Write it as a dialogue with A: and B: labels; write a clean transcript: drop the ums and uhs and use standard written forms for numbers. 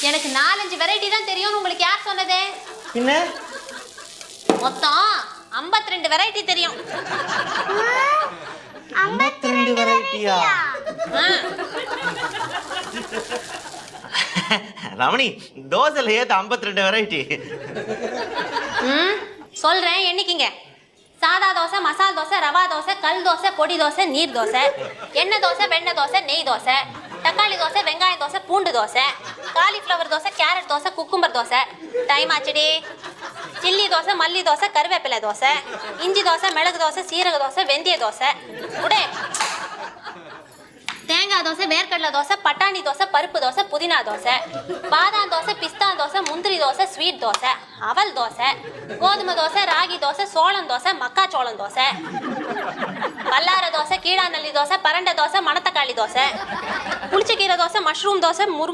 A: எனக்கு 4-5 வெரைட்டி தான் தெரியும்னு உங்களுக்கு யார் சொன்னது?
B: என்ன
A: மொத்தம் 52 வெரைட்டி தெரியும்.
B: 52 வெரைட்டியா? ரமணி, தோசைல ஏத்த 52 வெரைட்டி?
A: சொல்றேன், எண்ணிக்கிங்க. சாதா தோசை, மசால் தோசை, ரவா தோசை, கல் தோசை, பொடி தோசை, நீர் தோசை, எண்ணெய் தோசை, வெண்ணெய் தோசை, நெய் தோசை, தக்காளி தோசை, வெங்காயம் தோசை, பூண்டு dosa, cauliflower dosa, carrot dosa, cucumber dosa. Time ஆச்சுடி. சில்லி தோசை, மல்லி தோசை, கருவேப்பிலை தோசை, இஞ்சி தோசை, மிளகு தோசை, சீரக தோசை, வெந்தய தோசை, உடே தேங்காய் தோசை, வேர்க்கடலை தோசை, பட்டாணி தோசை, பருப்பு தோசை, புதினா தோசை, பாதாம் தோசை, பிஸ்தா தோசை, முந்திரி தோசை, ஸ்வீட் தோசை, அவல் தோசை, கோதுமை தோசை, ராகி தோசை, சோளம் தோசை, மக்காச்சோளம் தோசை, பல்லார தோசை, கீழாநெல்லி தோசை, பரண்டை தோசை, மணத்தக்காளி தோசை, புளிச்சக்கீரை தோசை, மஷ்ரூம் தோசை, முருங்கை